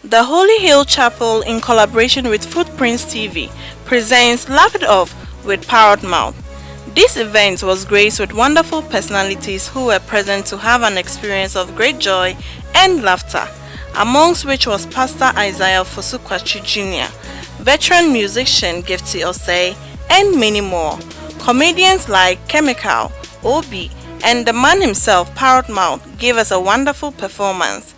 The Holy Hill Chapel, in collaboration with Footprints TV, presents Laugh It Off with Parrot. This event was graced with wonderful personalities who were present to have an experience of great joy and laughter, amongst which was Pastor Isaiah FOSU KWAKYE Jr., veteran musician GIFTY OSEI, and many more. Comedians like KHEMICAL, OB, and the man himself, Parrot gave us a wonderful performance.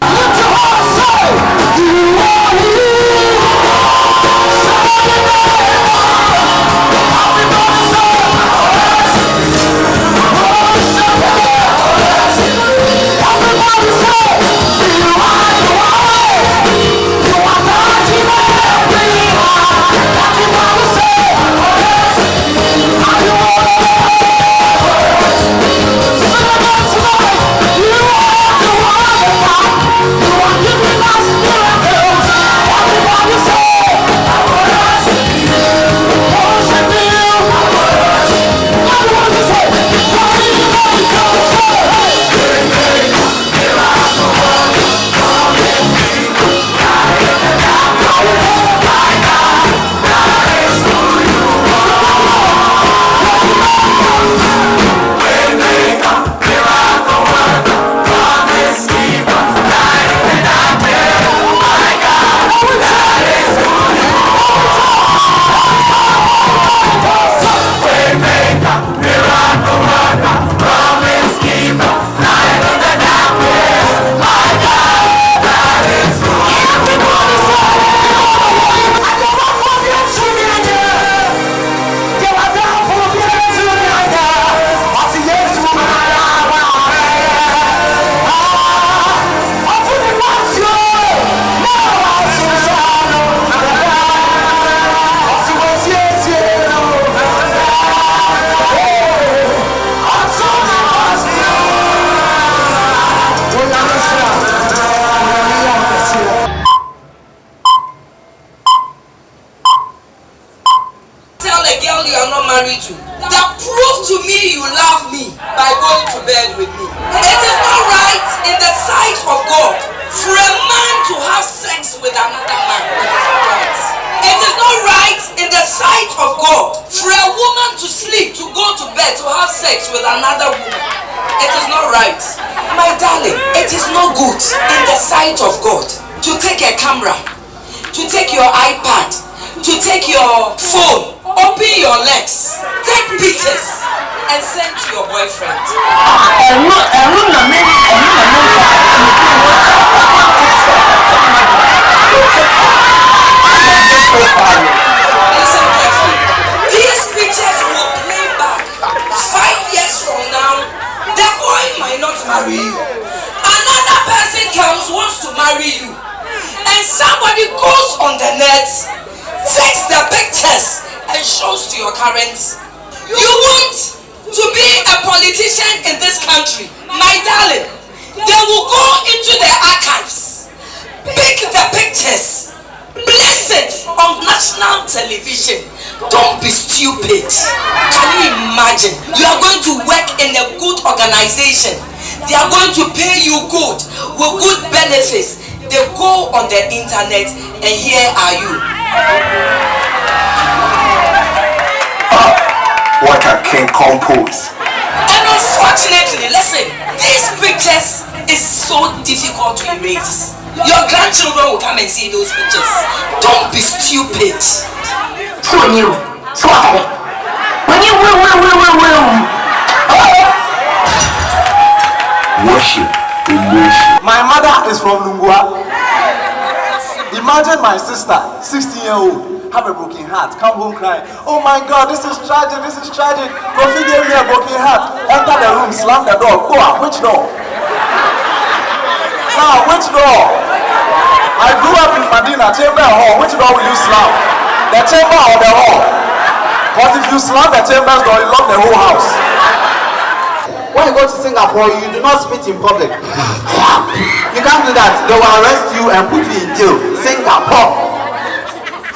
You are not married to that prove to me you love me by going to bed with me. It is not right in the sight of God for a man to have sex with another man. It is not right in the sight of God for a woman to sleep, to go to bed, to have sex with another woman. It is not right. My darling, it is not good in the sight of God to take a camera, to take your iPad, to take your phone, open your legs, take pictures, and send to your boyfriend. Listen carefully. These pictures will play back 5 years from now. The boy might not marry you. Another person comes, wants to marry you, and somebody goes on the net, takes the pictures and shows to your parents. You want to be a politician in this country, my darling. They will go into the archives, pick the pictures, place it on national television. Don't be stupid. Can you imagine? You are going to work in a good organization. They are going to pay you good with good benefits. They go on the internet and here are you. What I can compose. And unfortunately, listen, these pictures is so difficult to erase. Your grandchildren will come and see those pictures. Don't be stupid. Worship, emotion. My mother is from Lungua. Imagine my sister, 16-year-old. Have a broken heart, come home crying. Oh my God, this is tragic, this is tragic. Kofi gave me a broken heart. Enter the room, slam the door. Go out, which door? Now, which door? I grew up in Medina, chamber hall. Which door will you slam? The chamber or the hall? Because if you slam the chamber's door, you lock the whole house. When you go to Singapore, you do not spit in public. You can't do that. They will arrest you and put you in jail.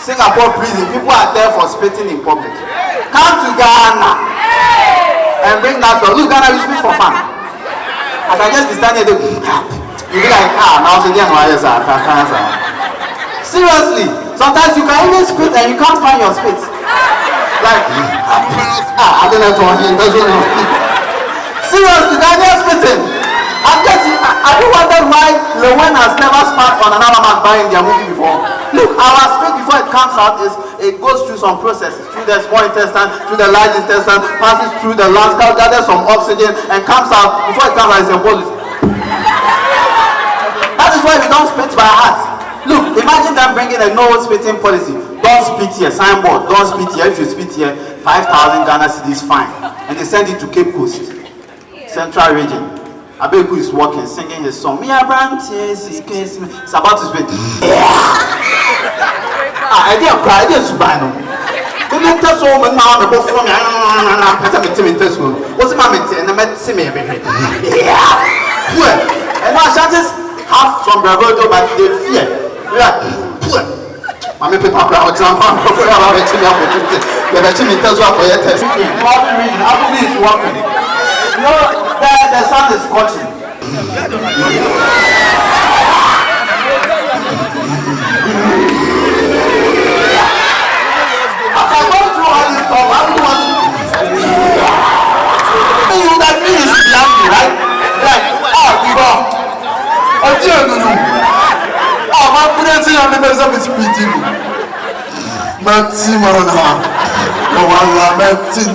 Singapore prison, people are there for spitting in public. Come to Ghana and bring that door. Look, Ghana, you speak for fun. I can just be standing there, you be like, now so again, why is that? Seriously, sometimes you can even spit and you can't find your spit. Like, I don't know what he does. Seriously, they're just spitting. I do wonder why Lewen has never spat on another man buying their movie before. Look, our spit before it comes out it goes through some processes, through the small intestine, through the large intestine, passes through the lungs, gathers some oxygen, and comes out. Before it comes out, it's a bolus. That is why we don't spit by heart. Look, imagine them bringing a no spitting policy. Don't spit here, signboard. Don't spit here. If you spit here, 5,000 Ghana cedis fine. And they send it to Cape Coast, Central Region. Abeku is walking, singing his song. It's about to spit. I didn't cry. I didn't survive. The mental soul man now the both from me. What's my mental? And I met Simi. Yeah. And our chances have some bravado, but they fear. I'm a paper crowd. I'm the sun is scorching. After going through all this stuff, I don't want to. You that finish behind me, right? Like, we go. Oh, my goodness, I'm the best of his speaking. Maximum. Oh, Allah, Martin.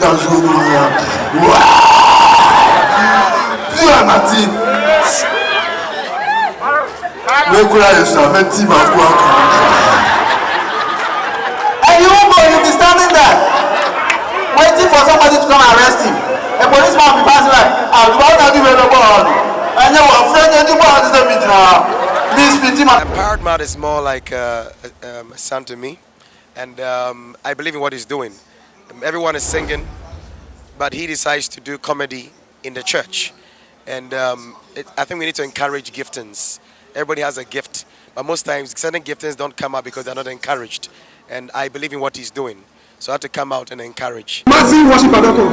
And you'll be standing there waiting for somebody to come and arrest him. A policeman will be passing like, Parrot is more like a son to me, and I believe in what he's doing. Everyone is singing, but he decides to do comedy in the church. And I think we need to encourage giftings. Everybody has a gift, but most times certain giftings don't come out because they're not encouraged. And I believe in what he's doing, so I have to come out and encourage. Massive worship adoko.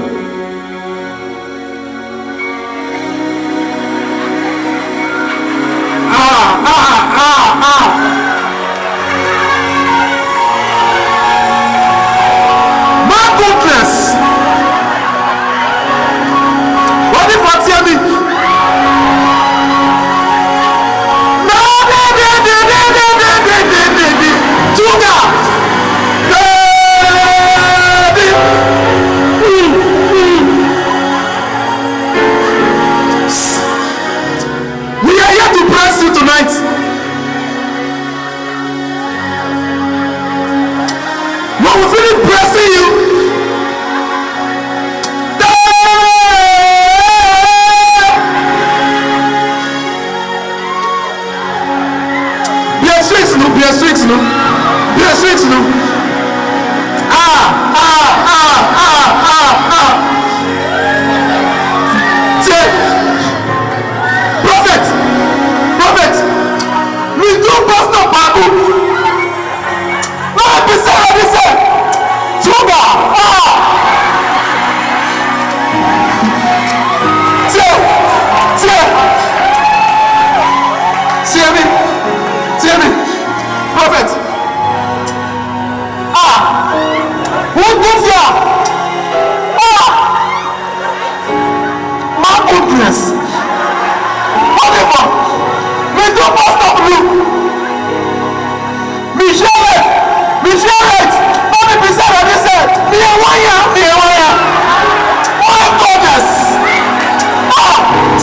My goodness! What if I tell me? We are here to bless you tonight. When we finish blessing you, be a strix, no, be a strix, no, be a strix, no. Prophet, we do pastor Babu. No, be said, Tuga, Tell me, prophet. Who gives ya? My goodness. Whatever. Me do pastor blue. Me share it. Only be said, me a wire. My goodness.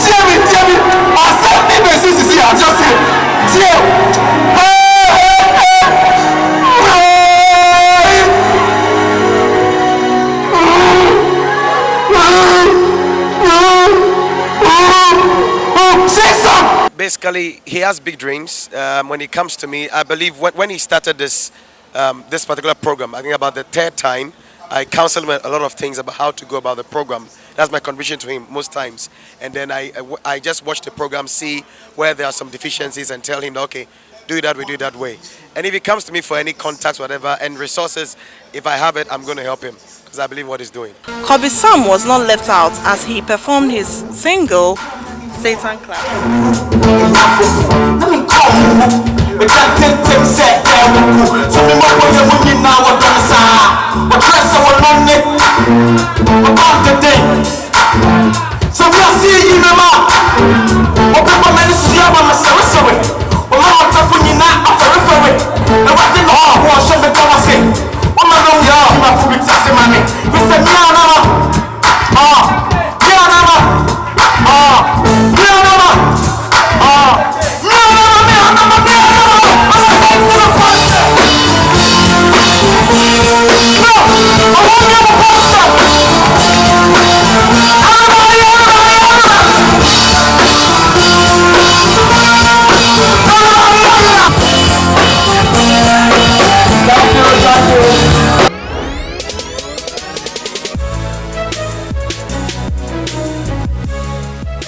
Tell me. I said me basis is here. I just say, Basically, he has big dreams. When he comes to me, I believe when he started this particular program, I think about the third time, I counseled him a lot of things about how to go about the program. That's my conviction to him most times. And then I just watch the program, see where there are some deficiencies, and tell him, okay, do it that way, do it that way. And if he comes to me for any contacts, whatever, and resources, if I have it, I'm going to help him because I believe in what he's doing. Kobe Sam was not left out as he performed his single, Satan Clap. Let me call you. So me more for you when you now what done sa. What dress I want on it. About the day. So we are seeing you now. What people may see about myself sorry. Well I'm not for you now after referee. Now what the law was show me what I say. What my long y'all my food with sassy money. We say me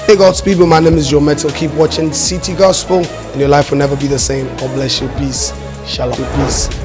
Hey God's people, my name is Joe Metal. Keep watching CT Gospel and your life will never be the same. God bless you. Peace. Shalom. Peace.